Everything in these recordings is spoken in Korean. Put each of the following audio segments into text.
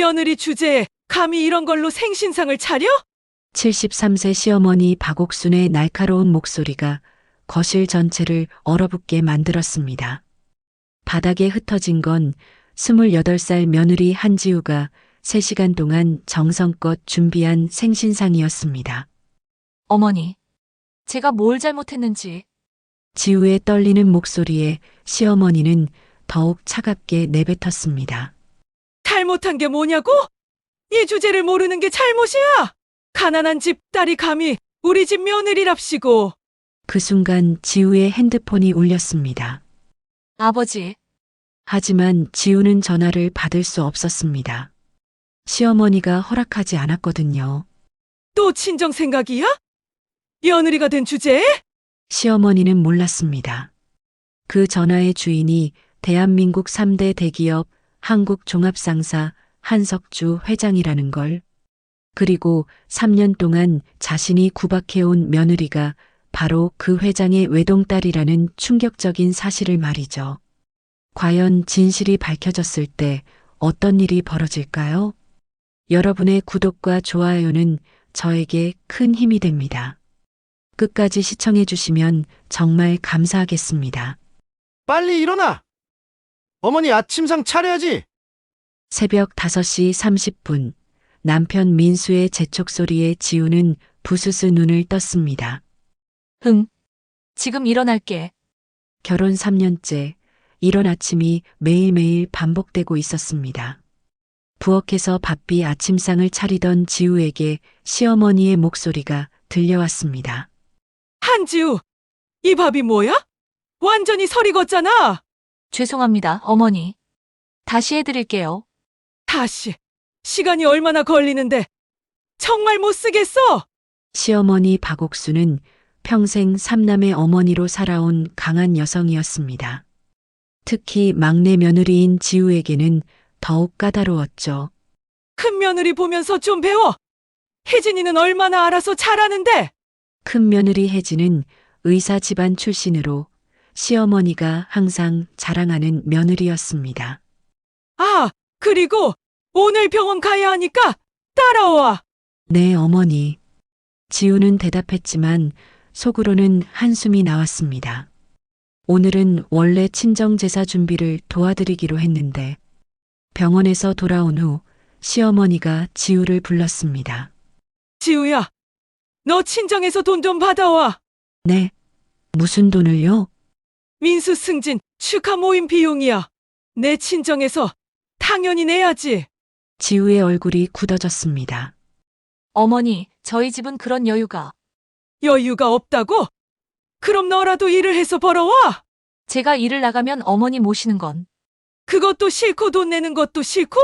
며느리 주제에 감히 이런 걸로 생신상을 차려? 73세 시어머니 박옥순의 날카로운 목소리가 거실 전체를 얼어붙게 만들었습니다. 바닥에 흩어진 건 28살 며느리 한지우가 3시간 동안 정성껏 준비한 생신상이었습니다. 어머니, 제가 뭘 잘못했는지. 지우의 떨리는 목소리에 시어머니는 더욱 차갑게 내뱉었습니다. 잘못한 게 뭐냐고? 이 주제를 모르는 게 잘못이야! 가난한 집 딸이 감히 우리 집 며느리랍시고. 그 순간 지우의 핸드폰이 울렸습니다. 아버지, 하지만 지우는 전화를 받을 수 없었습니다. 시어머니가 허락하지 않았거든요. 또 친정 생각이야? 며느리가 된 주제에? 시어머니는 몰랐습니다. 그 전화의 주인이 대한민국 3대 대기업 한국종합상사 한석주 회장이라는 걸, 그리고 3년 동안 자신이 구박해온 며느리가 바로 그 회장의 외동딸이라는 충격적인 사실을 말이죠. 과연 진실이 밝혀졌을 때 어떤 일이 벌어질까요? 여러분의 구독과 좋아요는 저에게 큰 힘이 됩니다. 끝까지 시청해 주시면 정말 감사하겠습니다. 빨리 일어나! 어머니 아침상 차려야지! 새벽 5시 30분, 남편 민수의 재촉 소리에 지우는 부스스 눈을 떴습니다. 지금 일어날게. 결혼 3년째, 이런 아침이 매일매일 반복되고 있었습니다. 부엌에서 바삐 아침상을 차리던 지우에게 시어머니의 목소리가 들려왔습니다. 한지우, 이 밥이 뭐야? 완전히 설익었잖아! 죄송합니다, 어머니. 다시 해드릴게요. 다시. 시간이 얼마나 걸리는데. 정말 못 쓰겠어! 시어머니 박옥수는 평생 3남의 어머니로 살아온 강한 여성이었습니다. 특히 막내 며느리인 지우에게는 더욱 까다로웠죠. 큰 며느리 보면서 좀 배워! 혜진이는 얼마나 알아서 잘하는데! 큰 며느리 혜진은 의사 집안 출신으로 시어머니가 항상 자랑하는 며느리였습니다. 아, 그리고 오늘 병원 가야 하니까 따라와! 네, 어머니. 지우는 대답했지만 속으로는 한숨이 나왔습니다. 오늘은 원래 친정제사 준비를 도와드리기로 했는데 병원에서 돌아온 후 시어머니가 지우를 불렀습니다. 지우야, 너 친정에서 돈 좀 받아와! 네, 무슨 돈을요? 민수 승진 축하 모임 비용이야. 내 친정에서 당연히 내야지. 지우의 얼굴이 굳어졌습니다. 어머니, 저희 집은 그런 여유가. 여유가 없다고? 그럼 너라도 일을 해서 벌어와! 제가 일을 나가면 어머니 모시는 건. 그것도 싫고 돈 내는 것도 싫고?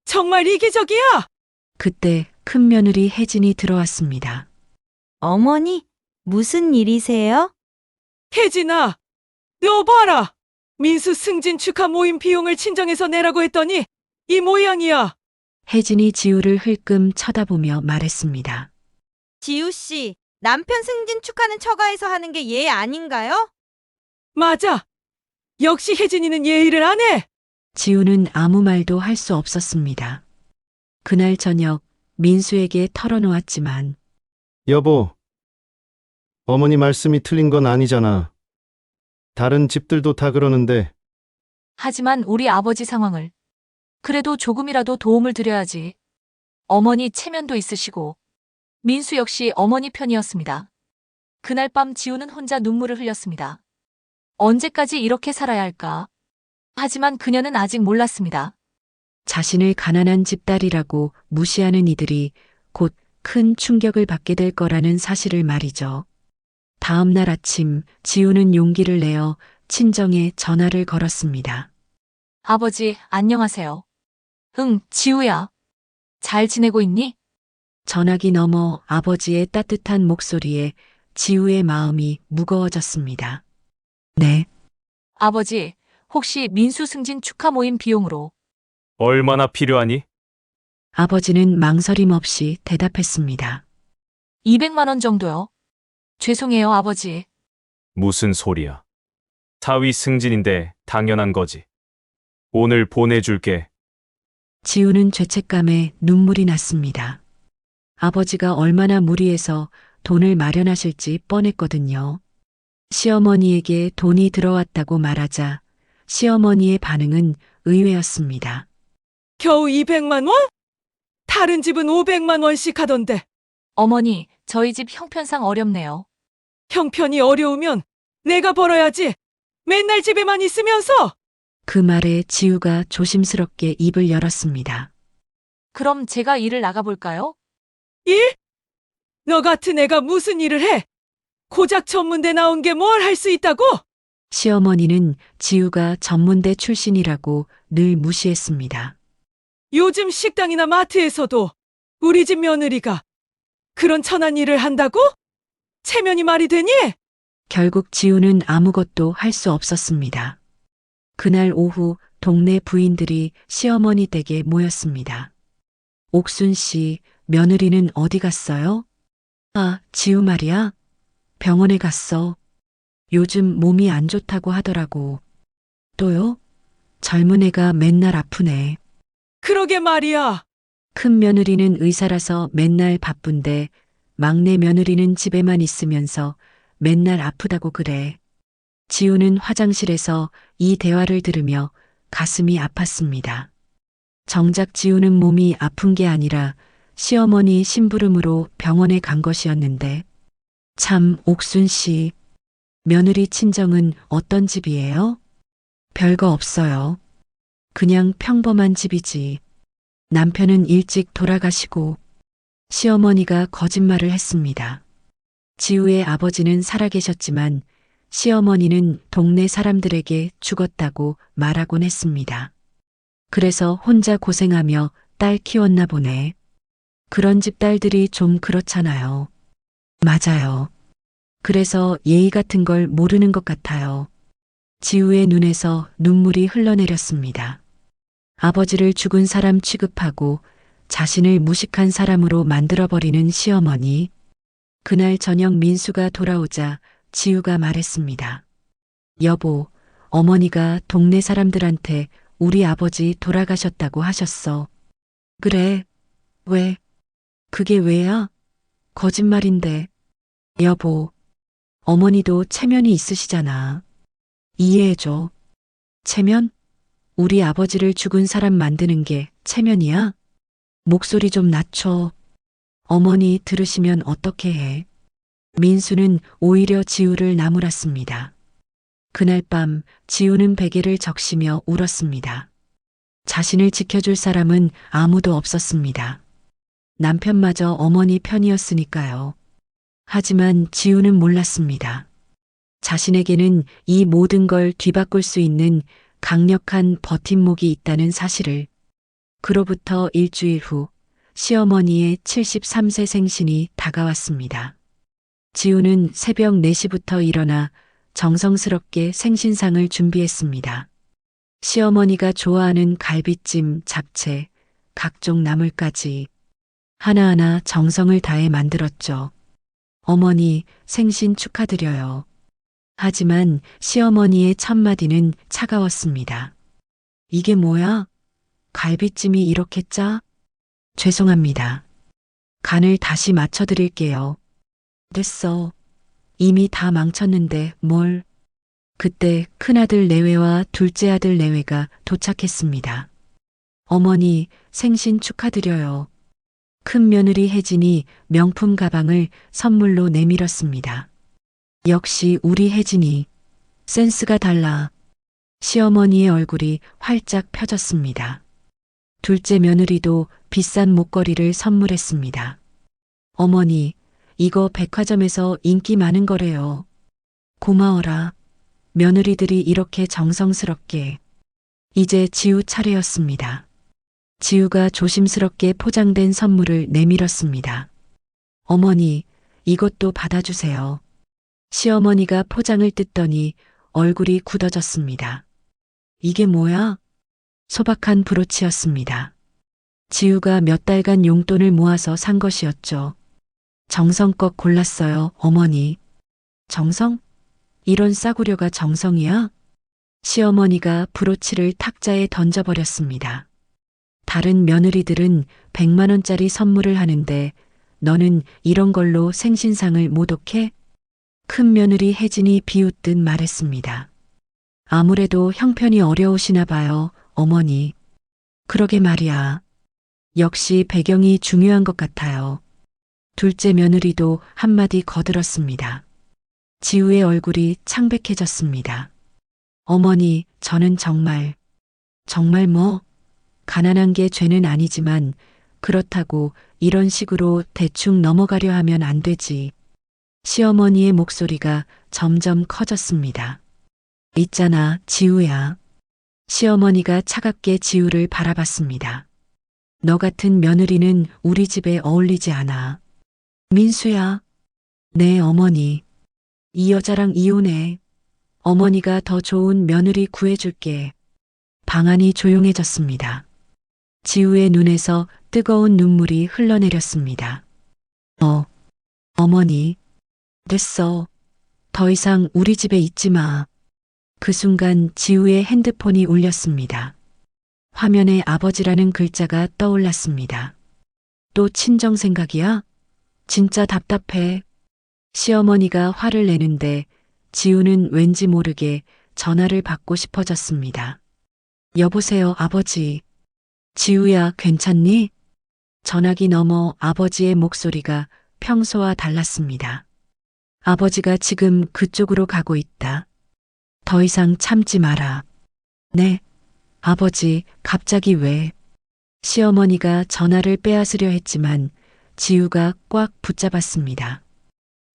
정말 이기적이야! 그때 큰 며느리 혜진이 들어왔습니다. 어머니, 무슨 일이세요? 혜진아, 너 봐라! 민수 승진 축하 모임 비용을 친정에서 내라고 했더니 이 모양이야. 혜진이 지우를 흘끔 쳐다보며 말했습니다. 지우 씨, 남편 승진 축하는 처가에서 하는 게 예 아닌가요? 맞아. 역시 혜진이는 예의를 안 해. 지우는 아무 말도 할 수 없었습니다. 그날 저녁 민수에게 털어놓았지만 여보, 어머니 말씀이 틀린 건 아니잖아. 다른 집들도 다 그러는데. 하지만 우리 아버지 상황을. 그래도 조금이라도 도움을 드려야지. 어머니 체면도 있으시고. 민수 역시 어머니 편이었습니다. 그날 밤 지우는 혼자 눈물을 흘렸습니다. 언제까지 이렇게 살아야 할까? 하지만 그녀는 아직 몰랐습니다. 자신을 가난한 집딸이라고 무시하는 이들이 곧 큰 충격을 받게 될 거라는 사실을 말이죠. 다음 날 아침 지우는 용기를 내어 친정에 전화를 걸었습니다. 아버지, 안녕하세요. 지우야. 잘 지내고 있니? 전화기 너머 아버지의 따뜻한 목소리에 지우의 마음이 무거워졌습니다. 네, 아버지, 혹시 민수 승진 축하 모임 비용으로. 얼마나 필요하니? 아버지는 망설임 없이 대답했습니다. 200만 원 정도요. 죄송해요, 아버지. 무슨 소리야. 사위 승진인데 당연한 거지. 오늘 보내줄게. 지우는 죄책감에 눈물이 났습니다. 아버지가 얼마나 무리해서 돈을 마련하실지 뻔했거든요. 시어머니에게 돈이 들어왔다고 말하자 시어머니의 반응은 의외였습니다. 겨우 200만 원? 다른 집은 500만 원씩 하던데. 어머니, 저희 집 형편상 어렵네요. 형편이 어려우면 내가 벌어야지. 맨날 집에만 있으면서. 그 말에 지우가 조심스럽게 입을 열었습니다. 그럼 제가 일을 나가볼까요? 일? 너 같은 애가 무슨 일을 해? 고작 전문대 나온 게 뭘 할 수 있다고? 시어머니는 지우가 전문대 출신이라고 늘 무시했습니다. 요즘 식당이나 마트에서도 우리 집 며느리가 그런 천한 일을 한다고? 체면이 말이 되니? 결국 지우는 아무것도 할 수 없었습니다. 그날 오후 동네 부인들이 시어머니 댁에 모였습니다. 옥순 씨, 며느리는 어디 갔어요? 아, 지우 말이야. 병원에 갔어. 요즘 몸이 안 좋다고 하더라고. 또요? 젊은 애가 맨날 아프네. 그러게 말이야. 큰 며느리는 의사라서 맨날 바쁜데 막내 며느리는 집에만 있으면서 맨날 아프다고 그래. 지우는 화장실에서 이 대화를 들으며 가슴이 아팠습니다. 정작 지우는 몸이 아픈 게 아니라 시어머니 심부름으로 병원에 간 것이었는데 참 옥순 씨, 며느리 친정은 어떤 집이에요? 별거 없어요. 그냥 평범한 집이지. 남편은 일찍 돌아가시고 시어머니가 거짓말을 했습니다. 지우의 아버지는 살아계셨지만 시어머니는 동네 사람들에게 죽었다고 말하곤 했습니다. 그래서 혼자 고생하며 딸 키웠나 보네. 그런 집 딸들이 좀 그렇잖아요. 맞아요. 그래서 예의 같은 걸 모르는 것 같아요. 지우의 눈에서 눈물이 흘러내렸습니다. 아버지를 죽은 사람 취급하고 자신을 무식한 사람으로 만들어버리는 시어머니. 그날 저녁 민수가 돌아오자 지우가 말했습니다. 여보, 어머니가 동네 사람들한테 우리 아버지 돌아가셨다고 하셨어. 그래. 왜? 그게 왜야? 거짓말인데. 여보, 어머니도 체면이 있으시잖아. 이해해줘. 체면? 우리 아버지를 죽은 사람 만드는 게 체면이야? 목소리 좀 낮춰. 어머니 들으시면 어떻게 해? 민수는 오히려 지우를 나무랐습니다. 그날 밤 지우는 베개를 적시며 울었습니다. 자신을 지켜줄 사람은 아무도 없었습니다. 남편마저 어머니 편이었으니까요. 하지만 지우는 몰랐습니다. 자신에게는 이 모든 걸 뒤바꿀 수 있는 강력한 버팀목이 있다는 사실을. 그로부터 일주일 후 시어머니의 73세 생신이 다가왔습니다. 지우는 새벽 4시부터 일어나 정성스럽게 생신상을 준비했습니다. 시어머니가 좋아하는 갈비찜, 잡채, 각종 나물까지 하나하나 정성을 다해 만들었죠. 어머니, 생신 축하드려요. 하지만 시어머니의 첫마디는 차가웠습니다. 이게 뭐야? 갈비찜이 이렇게 짜? 죄송합니다. 간을 다시 맞춰드릴게요. 됐어. 이미 다 망쳤는데 뭘. 그때 큰아들 내외와 둘째 아들 내외가 도착했습니다. 어머니, 생신 축하드려요. 큰 며느리 혜진이 명품 가방을 선물로 내밀었습니다. 역시 우리 혜진이 센스가 달라. 시어머니의 얼굴이 활짝 펴졌습니다. 둘째 며느리도 비싼 목걸이를 선물했습니다. 어머니, 이거 백화점에서 인기 많은 거래요. 고마워라. 며느리들이 이렇게 정성스럽게. 이제 지우 차례였습니다. 지우가 조심스럽게 포장된 선물을 내밀었습니다. 어머니, 이것도 받아주세요. 시어머니가 포장을 뜯더니 얼굴이 굳어졌습니다. 이게 뭐야? 소박한 브로치였습니다. 지우가 몇 달간 용돈을 모아서 산 것이었죠. 정성껏 골랐어요, 어머니. 정성? 이런 싸구려가 정성이야? 시어머니가 브로치를 탁자에 던져버렸습니다. 다른 며느리들은 100만 원짜리 선물을 하는데 너는 이런 걸로 생신상을 모독해? 큰 며느리 혜진이 비웃듯 말했습니다. 아무래도 형편이 어려우시나 봐요, 어머니. 그러게 말이야. 역시 배경이 중요한 것 같아요. 둘째 며느리도 한마디 거들었습니다. 지우의 얼굴이 창백해졌습니다. 어머니, 저는 정말 뭐, 가난한 게 죄는 아니지만 그렇다고 이런 식으로 대충 넘어가려 하면 안 되지. 시어머니의 목소리가 점점 커졌습니다. 있잖아, 지우야. 시어머니가 차갑게 지우를 바라봤습니다. 너 같은 며느리는 우리 집에 어울리지 않아. 민수야. 네, 어머니. 이 여자랑 이혼해. 어머니가 더 좋은 며느리 구해줄게. 방안이 조용해졌습니다. 지우의 눈에서 뜨거운 눈물이 흘러내렸습니다. 어머니. 됐어. 더 이상 우리 집에 있지 마. 그 순간 지우의 핸드폰이 울렸습니다. 화면에 아버지라는 글자가 떠올랐습니다. 또 친정 생각이야? 진짜 답답해. 시어머니가 화를 내는데 지우는 왠지 모르게 전화를 받고 싶어졌습니다. 여보세요, 아버지. 지우야, 괜찮니? 전화기 너머 아버지의 목소리가 평소와 달랐습니다. 아버지가 지금 그쪽으로 가고 있다. 더 이상 참지 마라. 네. 아버지, 갑자기 왜? 시어머니가 전화를 빼앗으려 했지만 지우가 꽉 붙잡았습니다.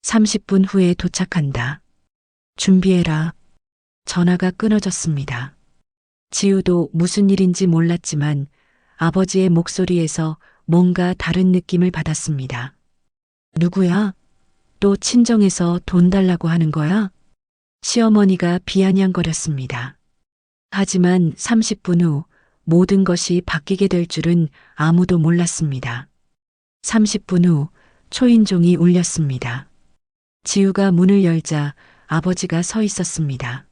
30분 후에 도착한다. 준비해라. 전화가 끊어졌습니다. 지우도 무슨 일인지 몰랐지만 아버지의 목소리에서 뭔가 다른 느낌을 받았습니다. 누구야? 또 친정에서 돈 달라고 하는 거야? 시어머니가 비아냥거렸습니다. 하지만 30분 후 모든 것이 바뀌게 될 줄은 아무도 몰랐습니다. 30분 후 초인종이 울렸습니다. 지우가 문을 열자 아버지가 서 있었습니다.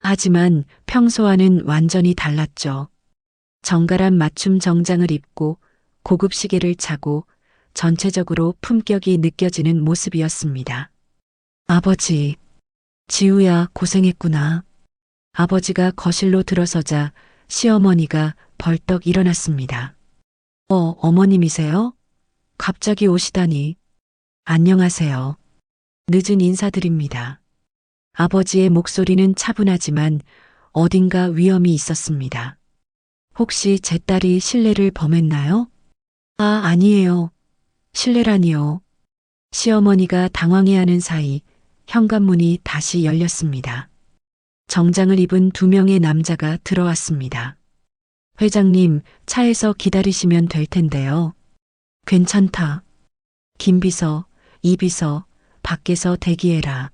하지만 평소와는 완전히 달랐죠. 정갈한 맞춤 정장을 입고 고급 시계를 차고 전체적으로 품격이 느껴지는 모습이었습니다. 아버지, 지우야, 고생했구나. 아버지가 거실로 들어서자 시어머니가 벌떡 일어났습니다. 어머님이세요? 갑자기 오시다니. 안녕하세요. 늦은 인사드립니다. 아버지의 목소리는 차분하지만 어딘가 위험이 있었습니다. 혹시 제 딸이 실례를 범했나요? 아니에요. 실례라니요. 시어머니가 당황해하는 사이 현관문이 다시 열렸습니다. 정장을 입은 2명의 남자가 들어왔습니다. 회장님, 차에서 기다리시면 될 텐데요. 괜찮다. 김 비서, 이 비서, 밖에서 대기해라.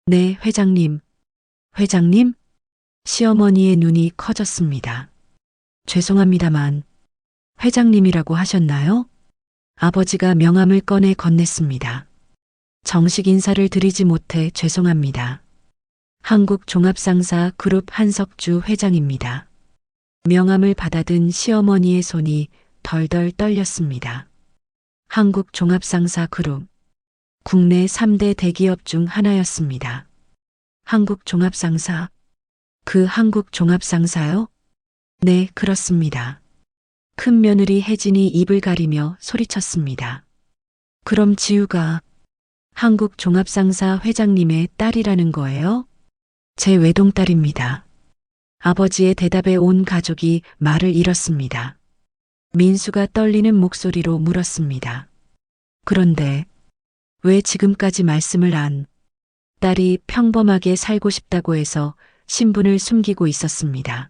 네, 회장님. 회장님? 시어머니의 눈이 커졌습니다. 죄송합니다만, 회장님이라고 하셨나요? 아버지가 명함을 꺼내 건넸습니다. 정식 인사를 드리지 못해 죄송합니다. 한국종합상사 그룹 한석주 회장입니다. 명함을 받아든 시어머니의 손이 덜덜 떨렸습니다. 한국종합상사 그룹. 국내 3대 대기업 중 하나였습니다. 한국종합상사. 그 한국종합상사요? 네, 그렇습니다. 큰 며느리 혜진이 입을 가리며 소리쳤습니다. 그럼 지우가 한국종합상사 회장님의 딸이라는 거예요? 제 외동딸입니다. 아버지의 대답에 온 가족이 말을 잃었습니다. 민수가 떨리는 목소리로 물었습니다. 그런데 왜 지금까지 말씀을 안? 딸이 평범하게 살고 싶다고 해서 신분을 숨기고 있었습니다.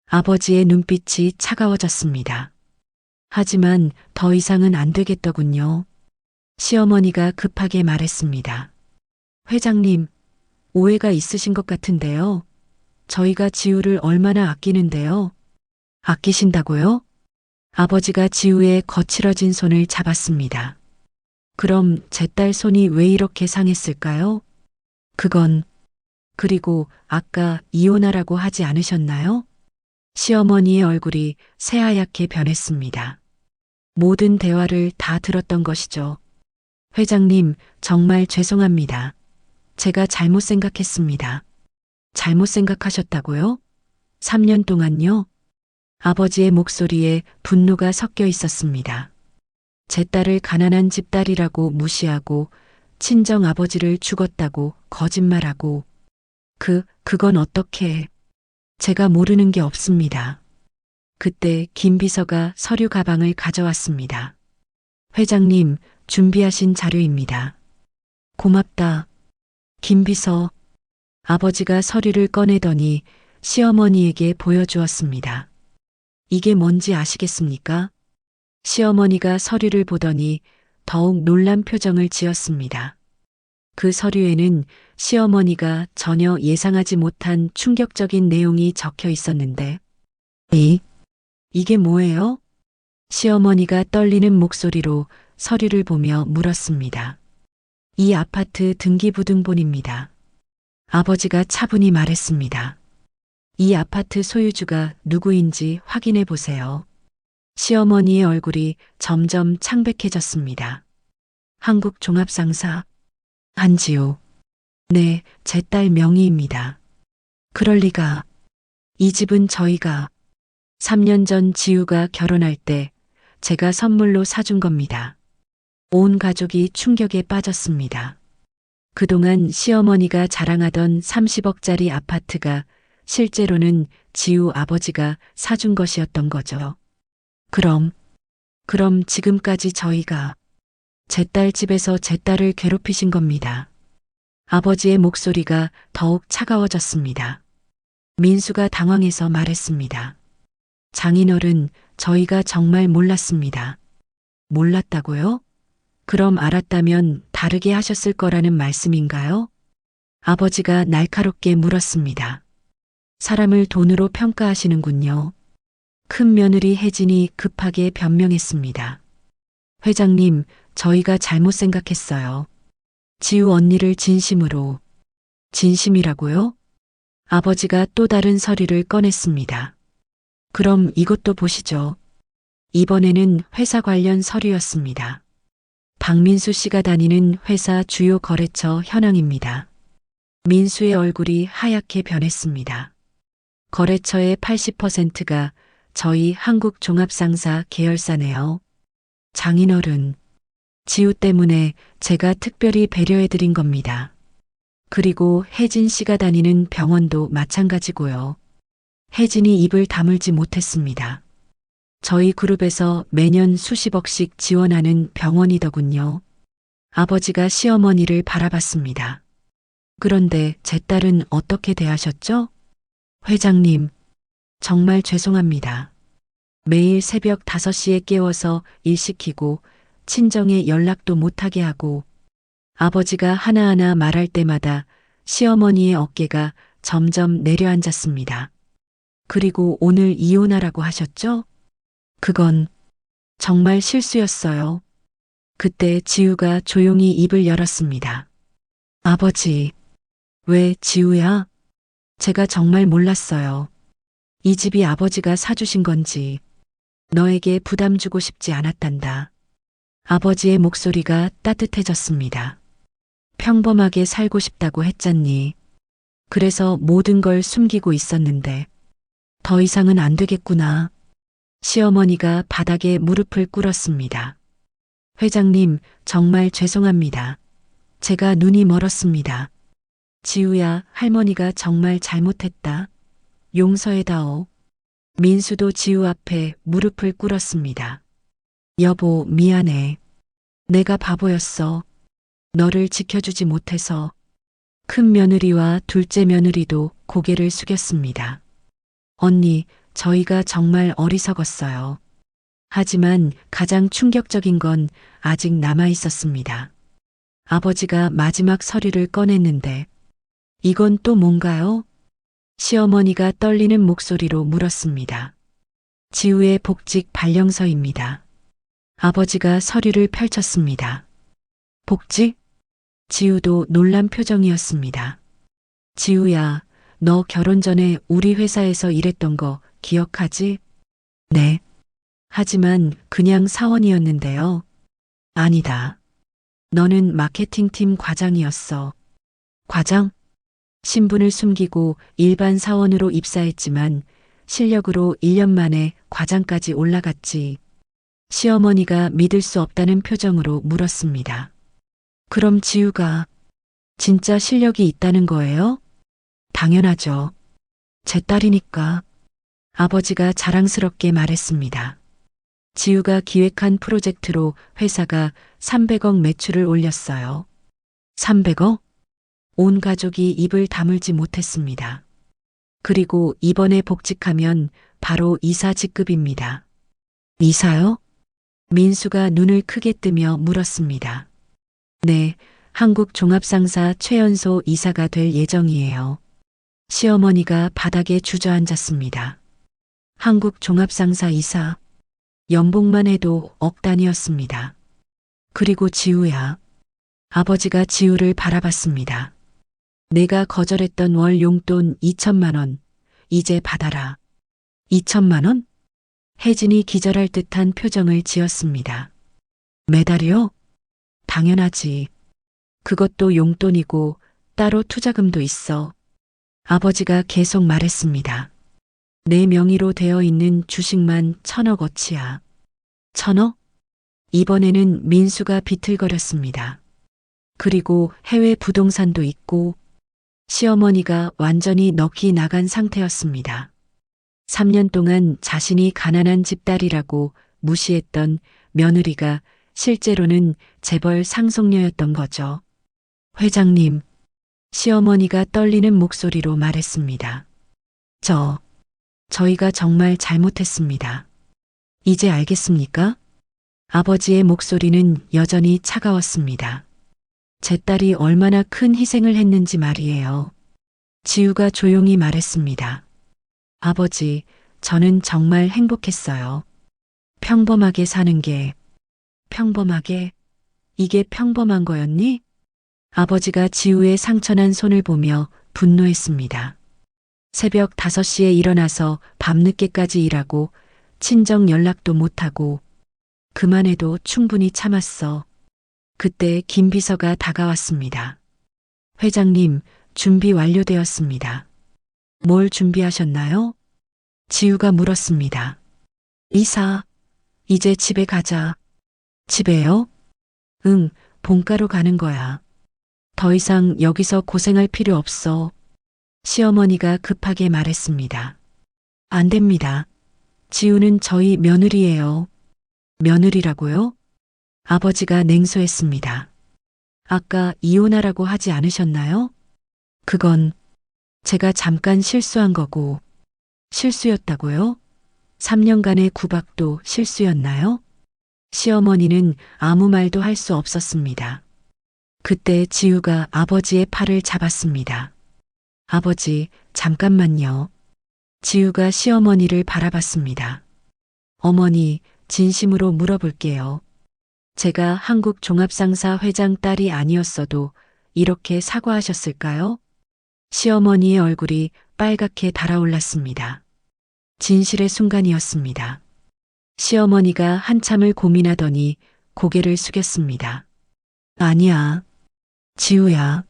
아버지의 눈빛이 차가워졌습니다. 하지만 더 이상은 안 되겠더군요. 시어머니가 급하게 말했습니다. 회장님, 오해가 있으신 것 같은데요. 저희가 지우를 얼마나 아끼는데요. 아끼신다고요? 아버지가 지우의 거칠어진 손을 잡았습니다. 그럼 제 딸 손이 왜 이렇게 상했을까요? 그리고 아까 이혼하라고 하지 않으셨나요? 시어머니의 얼굴이 새하얗게 변했습니다. 모든 대화를 다 들었던 것이죠. 회장님, 정말 죄송합니다. 제가 잘못 생각했습니다. 잘못 생각하셨다고요? 3년 동안요? 아버지의 목소리에 분노가 섞여 있었습니다. 제 딸을 가난한 집딸이라고 무시하고 친정 아버지를 죽었다고 거짓말하고 그건 어떻게 제가 모르는 게 없습니다. 그때 김 비서가 서류 가방을 가져왔습니다. 회장님, 준비하신 자료입니다. 고맙다. 김 비서. 아버지가 서류를 꺼내더니 시어머니에게 보여주었습니다. 이게 뭔지 아시겠습니까? 시어머니가 서류를 보더니 더욱 놀란 표정을 지었습니다. 그 서류에는 시어머니가 전혀 예상하지 못한 충격적인 내용이 적혀 있었는데, 이게 뭐예요? 시어머니가 떨리는 목소리로 서류를 보며 물었습니다. 이 아파트 등기부등본입니다. 아버지가 차분히 말했습니다. 이 아파트 소유주가 누구인지 확인해 보세요. 시어머니의 얼굴이 점점 창백해졌습니다. 한국종합상사 한지우. 네, 제 딸 명의입니다. 그럴 리가. 이 집은 저희가 3년 전 지우가 결혼할 때 제가 선물로 사준 겁니다. 온 가족이 충격에 빠졌습니다. 그동안 시어머니가 자랑하던 30억짜리 아파트가 실제로는 지우 아버지가 사준 것이었던 거죠. 그럼 지금까지 저희가 제 딸 집에서 제 딸을 괴롭히신 겁니다. 아버지의 목소리가 더욱 차가워졌습니다. 민수가 당황해서 말했습니다. 장인어른, 저희가 정말 몰랐습니다. 몰랐다고요? 그럼 알았다면 다르게 하셨을 거라는 말씀인가요? 아버지가 날카롭게 물었습니다. 사람을 돈으로 평가하시는군요. 큰 며느리 혜진이 급하게 변명했습니다. 회장님, 저희가 잘못 생각했어요. 지우 언니를 진심으로. 진심이라고요? 아버지가 또 다른 서류를 꺼냈습니다. 그럼 이것도 보시죠. 이번에는 회사 관련 서류였습니다. 박민수 씨가 다니는 회사 주요 거래처 현황입니다. 민수의 얼굴이 하얗게 변했습니다. 거래처의 80%가 저희 한국종합상사 계열사네요. 장인어른, 지우 때문에 제가 특별히 배려해드린 겁니다. 그리고 혜진 씨가 다니는 병원도 마찬가지고요. 혜진이 입을 다물지 못했습니다. 저희 그룹에서 매년 수십억씩 지원하는 병원이더군요. 아버지가 시어머니를 바라봤습니다. 그런데 제 딸은 어떻게 대하셨죠? 회장님, 정말 죄송합니다. 매일 새벽 5시에 깨워서 일 시키고 친정에 연락도 못하게 하고 아버지가 하나하나 말할 때마다 시어머니의 어깨가 점점 내려앉았습니다. 그리고 오늘 이혼하라고 하셨죠? 그건 정말 실수였어요. 그때 지우가 조용히 입을 열었습니다. 아버지, 왜 지우야? 제가 정말 몰랐어요. 이 집이 아버지가 사주신 건지 너에게 부담 주고 싶지 않았단다. 아버지의 목소리가 따뜻해졌습니다. 평범하게 살고 싶다고 했잖니. 그래서 모든 걸 숨기고 있었는데 더 이상은 안 되겠구나. 시어머니가 바닥에 무릎을 꿇었습니다. 회장님, 정말 죄송합니다. 제가 눈이 멀었습니다. 지우야, 할머니가 정말 잘못했다. 용서해다오. 민수도 지우 앞에 무릎을 꿇었습니다. 여보, 미안해. 내가 바보였어. 너를 지켜주지 못해서. 큰 며느리와 둘째 며느리도 고개를 숙였습니다. 언니, 저희가 정말 어리석었어요. 하지만 가장 충격적인 건 아직 남아 있었습니다. 아버지가 마지막 서류를 꺼냈는데, 이건 또 뭔가요? 시어머니가 떨리는 목소리로 물었습니다. 지우의 복직 발령서입니다. 아버지가 서류를 펼쳤습니다. 복직? 지우도 놀란 표정이었습니다. 지우야, 너 결혼 전에 우리 회사에서 일했던 거 기억하지? 네. 하지만 그냥 사원이었는데요. 아니다. 너는 마케팅팀 과장이었어. 과장? 신분을 숨기고 일반 사원으로 입사했지만 실력으로 1년 만에 과장까지 올라갔지. 시어머니가 믿을 수 없다는 표정으로 물었습니다. 그럼 지우가 진짜 실력이 있다는 거예요? 당연하죠. 제 딸이니까. 아버지가 자랑스럽게 말했습니다. 지우가 기획한 프로젝트로 회사가 300억 매출을 올렸어요. 300억? 온 가족이 입을 다물지 못했습니다. 그리고 이번에 복직하면 바로 이사 직급입니다. 이사요? 민수가 눈을 크게 뜨며 물었습니다. 네, 한국종합상사 최연소 이사가 될 예정이에요. 시어머니가 바닥에 주저앉았습니다. 한국종합상사 이사. 연봉만 해도 억 단위였습니다. 그리고 지우야. 아버지가 지우를 바라봤습니다. 내가 거절했던 월 용돈 2천만 원, 이제 받아라. 2천만 원? 혜진이 기절할 듯한 표정을 지었습니다. 매달이요? 당연하지. 그것도 용돈이고 따로 투자금도 있어. 아버지가 계속 말했습니다. 내 명의로 되어 있는 주식만 1,000억어치야. 1,000억? 이번에는 민수가 비틀거렸습니다. 그리고 해외 부동산도 있고 시어머니가 완전히 넋이 나간 상태였습니다. 3년 동안 자신이 가난한 집딸이라고 무시했던 며느리가 실제로는 재벌 상속녀였던 거죠. 회장님, 시어머니가 떨리는 목소리로 말했습니다. 저희가 정말 잘못했습니다. 이제 알겠습니까? 아버지의 목소리는 여전히 차가웠습니다. 제 딸이 얼마나 큰 희생을 했는지 말이에요. 지우가 조용히 말했습니다. 아버지, 저는 정말 행복했어요. 평범하게 사는 게, 평범하게? 이게 평범한 거였니? 아버지가 지우의 상처난 손을 보며 분노했습니다. 새벽 5시에 일어나서 밤늦게까지 일하고 친정 연락도 못하고 그만해도 충분히 참았어. 그때 김 비서가 다가왔습니다. 회장님, 준비 완료되었습니다. 뭘 준비하셨나요? 지우가 물었습니다. 이사, 이제 집에 가자. 집에요? 응, 본가로 가는 거야. 더 이상 여기서 고생할 필요 없어. 시어머니가 급하게 말했습니다. 안 됩니다. 지우는 저희 며느리예요. 며느리라고요? 아버지가 냉소했습니다. 아까 이혼하라고 하지 않으셨나요? 그건 제가 잠깐 실수한 거고. 실수였다고요? 3년간의 구박도 실수였나요? 시어머니는 아무 말도 할 수 없었습니다. 그때 지우가 아버지의 팔을 잡았습니다. 아버지, 잠깐만요. 지우가 시어머니를 바라봤습니다. 어머니, 진심으로 물어볼게요. 제가 한국종합상사 회장 딸이 아니었어도 이렇게 사과하셨을까요? 시어머니의 얼굴이 빨갛게 달아올랐습니다. 진실의 순간이었습니다. 시어머니가 한참을 고민하더니 고개를 숙였습니다. 아니야. 지우야.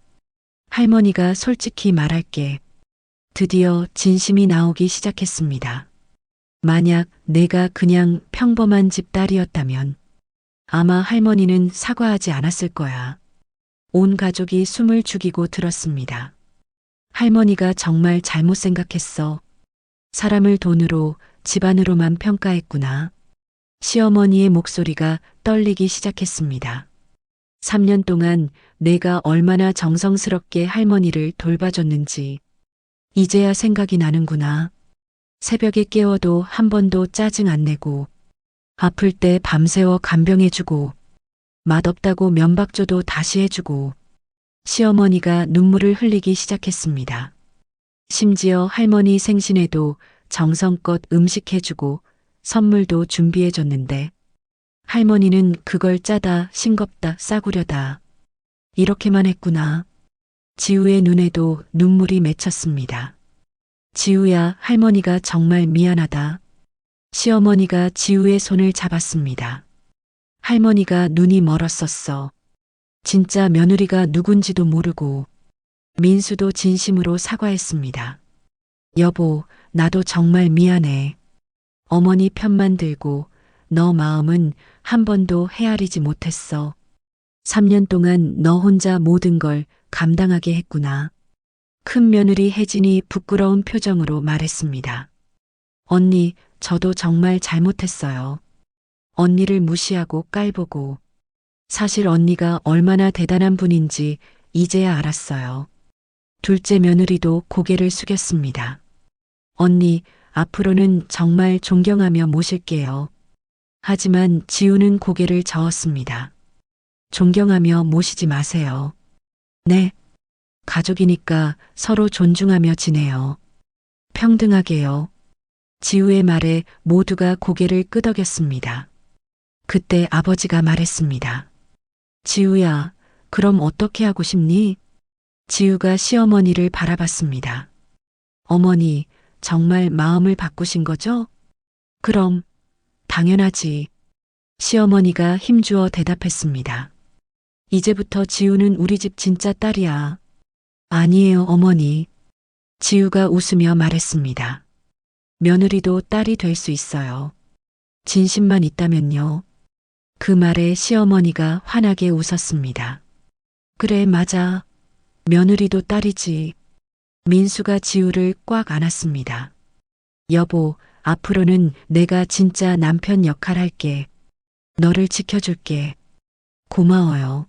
할머니가 솔직히 말할게. 드디어 진심이 나오기 시작했습니다. 만약 내가 그냥 평범한 집 딸이었다면 아마 할머니는 사과하지 않았을 거야. 온 가족이 숨을 죽이고 들었습니다. 할머니가 정말 잘못 생각했어. 사람을 돈으로, 집안으로만 평가했구나. 시어머니의 목소리가 떨리기 시작했습니다. 3년 동안 내가 얼마나 정성스럽게 할머니를 돌봐줬는지 이제야 생각이 나는구나. 새벽에 깨워도 한 번도 짜증 안 내고 아플 때 밤새워 간병해주고 맛없다고 면박 줘도 다시 해주고 시어머니가 눈물을 흘리기 시작했습니다. 심지어 할머니 생신에도 정성껏 음식 해주고 선물도 준비해줬는데 할머니는 그걸 짜다 싱겁다 싸구려다 이렇게만 했구나. 지우의 눈에도 눈물이 맺혔습니다. 지우야, 할머니가 정말 미안하다. 시어머니가 지우의 손을 잡았습니다. 할머니가 눈이 멀었었어. 진짜 며느리가 누군지도 모르고. 민수도 진심으로 사과했습니다. 여보, 나도 정말 미안해. 어머니 편만 들고 너 마음은 한 번도 헤아리지 못했어. 3년 동안 너 혼자 모든 걸 감당하게 했구나. 큰 며느리 혜진이 부끄러운 표정으로 말했습니다. 언니, 저도 정말 잘못했어요. 언니를 무시하고 깔보고. 사실 언니가 얼마나 대단한 분인지 이제야 알았어요. 둘째 며느리도 고개를 숙였습니다. 언니, 앞으로는 정말 존경하며 모실게요. 하지만 지우는 고개를 저었습니다. 존경하며 모시지 마세요. 네. 가족이니까 서로 존중하며 지내요. 평등하게요. 지우의 말에 모두가 고개를 끄덕였습니다. 그때 아버지가 말했습니다. 지우야, 그럼 어떻게 하고 싶니? 지우가 시어머니를 바라봤습니다. 어머니, 정말 마음을 바꾸신 거죠? 그럼, 당연하지. 시어머니가 힘주어 대답했습니다. 이제부터 지우는 우리 집 진짜 딸이야. 아니에요, 어머니. 지우가 웃으며 말했습니다. 며느리도 딸이 될 수 있어요. 진심만 있다면요. 그 말에 시어머니가 환하게 웃었습니다. 그래, 맞아. 며느리도 딸이지. 민수가 지우를 꽉 안았습니다. 여보, 앞으로는 내가 진짜 남편 역할 할게. 너를 지켜줄게. 고마워요.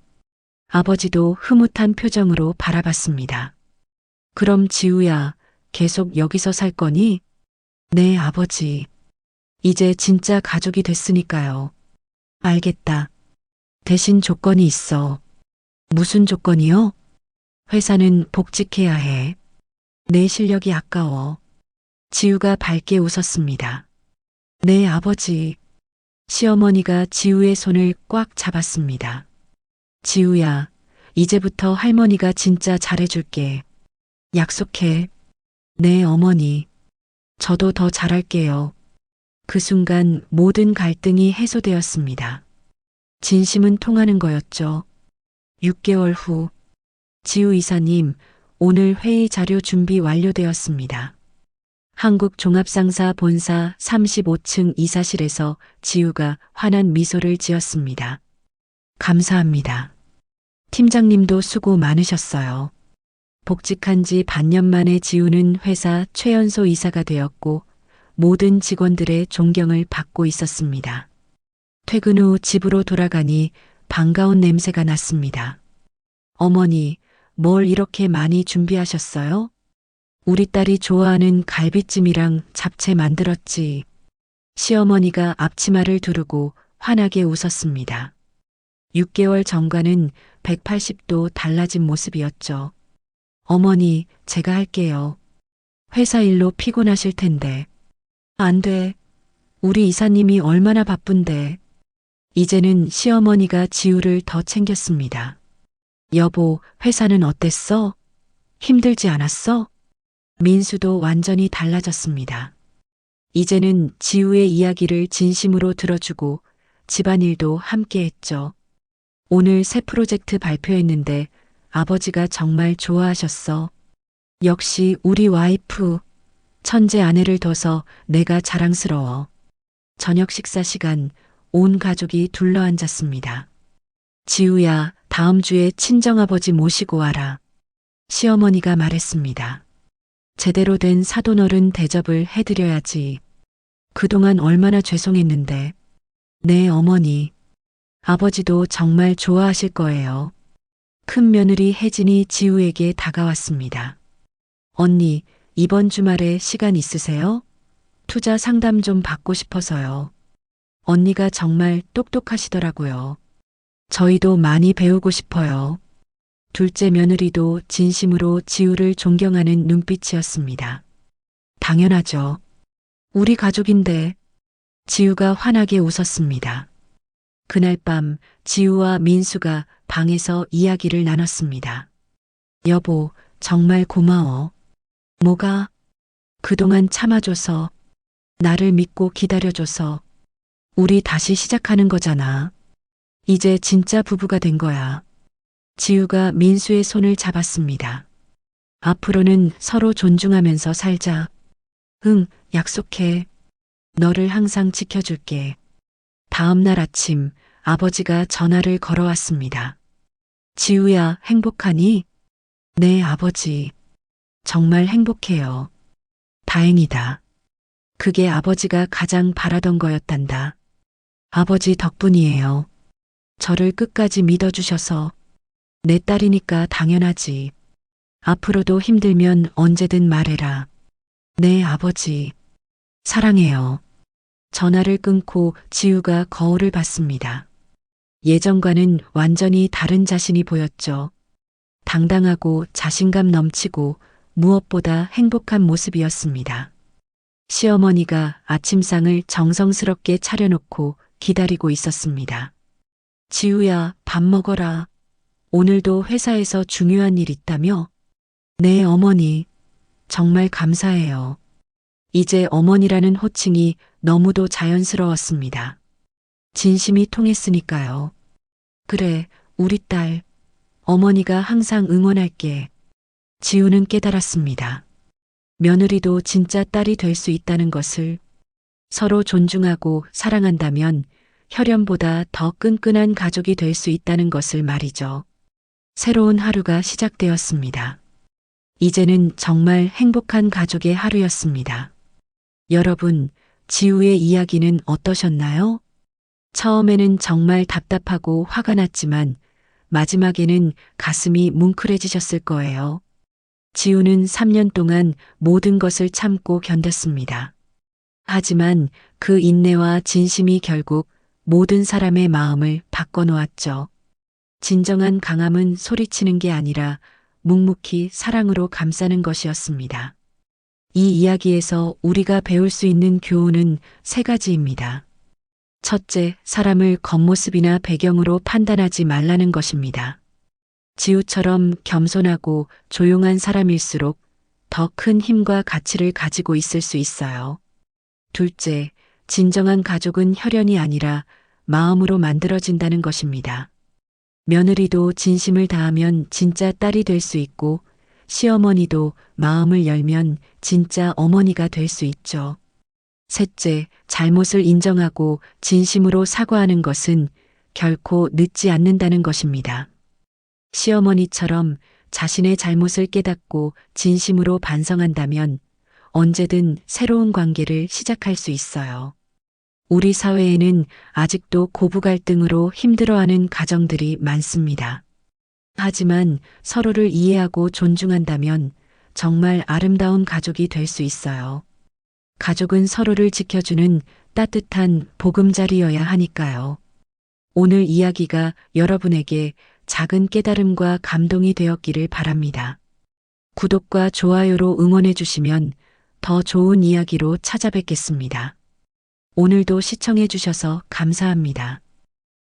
아버지도 흐뭇한 표정으로 바라봤습니다. 그럼 지우야, 계속 여기서 살 거니? 네, 아버지. 이제 진짜 가족이 됐으니까요. 알겠다. 대신 조건이 있어. 무슨 조건이요? 회사는 복직해야 해. 내 실력이 아까워. 지우가 밝게 웃었습니다. 네, 아버지. 시어머니가 지우의 손을 꽉 잡았습니다. 지우야, 이제부터 할머니가 진짜 잘해줄게. 약속해. 네, 어머니. 저도 더 잘할게요. 그 순간 모든 갈등이 해소되었습니다. 진심은 통하는 거였죠. 6개월 후, 지우 이사님, 오늘 회의 자료 준비 완료되었습니다. 한국종합상사 본사 35층 이사실에서 지우가 환한 미소를 지었습니다. 감사합니다. 팀장님도 수고 많으셨어요. 복직한 지 반년 만에 지우는 회사 최연소 이사가 되었고 모든 직원들의 존경을 받고 있었습니다. 퇴근 후 집으로 돌아가니 반가운 냄새가 났습니다. 어머니, 뭘 이렇게 많이 준비하셨어요? 우리 딸이 좋아하는 갈비찜이랑 잡채 만들었지. 시어머니가 앞치마를 두르고 환하게 웃었습니다. 6개월 전과는 180도 달라진 모습이었죠. 어머니, 제가 할게요. 회사 일로 피곤하실 텐데. 안 돼. 우리 이사님이 얼마나 바쁜데. 이제는 시어머니가 지우를 더 챙겼습니다. 여보, 회사는 어땠어? 힘들지 않았어? 민수도 완전히 달라졌습니다. 이제는 지우의 이야기를 진심으로 들어주고 집안일도 함께 했죠. 오늘 새 프로젝트 발표했는데 아버지가 정말 좋아하셨어. 역시 우리 와이프, 천재 아내를 둬서 내가 자랑스러워. 저녁 식사 시간 온 가족이 둘러앉았습니다. 지우야, 다음 주에 친정아버지 모시고 와라. 시어머니가 말했습니다. 제대로 된 사돈어른 대접을 해드려야지. 그동안 얼마나 죄송했는데. 네, 어머니. 아버지도 정말 좋아하실 거예요. 큰 며느리 혜진이 지우에게 다가왔습니다. 언니, 이번 주말에 시간 있으세요? 투자 상담 좀 받고 싶어서요. 언니가 정말 똑똑하시더라고요. 저희도 많이 배우고 싶어요. 둘째 며느리도 진심으로 지우를 존경하는 눈빛이었습니다. 당연하죠. 우리 가족인데. 지우가 환하게 웃었습니다. 그날 밤 지우와 민수가 방에서 이야기를 나눴습니다. 여보, 정말 고마워. 뭐가? 그동안 참아줘서, 나를 믿고 기다려줘서, 우리 다시 시작하는 거잖아. 이제 진짜 부부가 된 거야. 지우가 민수의 손을 잡았습니다. 앞으로는 서로 존중하면서 살자. 응, 약속해. 너를 항상 지켜줄게. 다음 날 아침 아버지가 전화를 걸어왔습니다. 지우야, 행복하니? 네, 아버지. 정말 행복해요. 다행이다. 그게 아버지가 가장 바라던 거였단다. 아버지 덕분이에요. 저를 끝까지 믿어주셔서. 내 딸이니까 당연하지. 앞으로도 힘들면 언제든 말해라. 네, 아버지. 사랑해요. 전화를 끊고 지우가 거울을 봤습니다. 예전과는 완전히 다른 자신이 보였죠. 당당하고 자신감 넘치고 무엇보다 행복한 모습이었습니다. 시어머니가 아침상을 정성스럽게 차려놓고 기다리고 있었습니다. 지우야, 밥 먹어라. 오늘도 회사에서 중요한 일 있다며? 네, 어머니. 정말 감사해요. 이제 어머니라는 호칭이 너무도 자연스러웠습니다. 진심이 통했으니까요. 그래, 우리 딸. 어머니가 항상 응원할게. 지우는 깨달았습니다. 며느리도 진짜 딸이 될 수 있다는 것을. 서로 존중하고 사랑한다면 혈연보다 더 끈끈한 가족이 될 수 있다는 것을 말이죠. 새로운 하루가 시작되었습니다. 이제는 정말 행복한 가족의 하루였습니다. 여러분, 지우의 이야기는 어떠셨나요? 처음에는 정말 답답하고 화가 났지만 마지막에는 가슴이 뭉클해지셨을 거예요. 지우는 3년 동안 모든 것을 참고 견뎠습니다. 하지만 그 인내와 진심이 결국 모든 사람의 마음을 바꿔놓았죠. 진정한 강함은 소리치는 게 아니라 묵묵히 사랑으로 감싸는 것이었습니다. 이 이야기에서 우리가 배울 수 있는 교훈은 3가지입니다. 첫째, 사람을 겉모습이나 배경으로 판단하지 말라는 것입니다. 지우처럼 겸손하고 조용한 사람일수록 더 큰 힘과 가치를 가지고 있을 수 있어요. 둘째, 진정한 가족은 혈연이 아니라 마음으로 만들어진다는 것입니다. 며느리도 진심을 다하면 진짜 딸이 될 수 있고 시어머니도 마음을 열면 진짜 어머니가 될 수 있죠. 셋째, 잘못을 인정하고 진심으로 사과하는 것은 결코 늦지 않는다는 것입니다. 시어머니처럼 자신의 잘못을 깨닫고 진심으로 반성한다면 언제든 새로운 관계를 시작할 수 있어요. 우리 사회에는 아직도 고부 갈등으로 힘들어하는 가정들이 많습니다. 하지만 서로를 이해하고 존중한다면 정말 아름다운 가족이 될 수 있어요. 가족은 서로를 지켜주는 따뜻한 보금자리여야 하니까요. 오늘 이야기가 여러분에게 작은 깨달음과 감동이 되었기를 바랍니다. 구독과 좋아요로 응원해 주시면 더 좋은 이야기로 찾아뵙겠습니다. 오늘도 시청해 주셔서 감사합니다.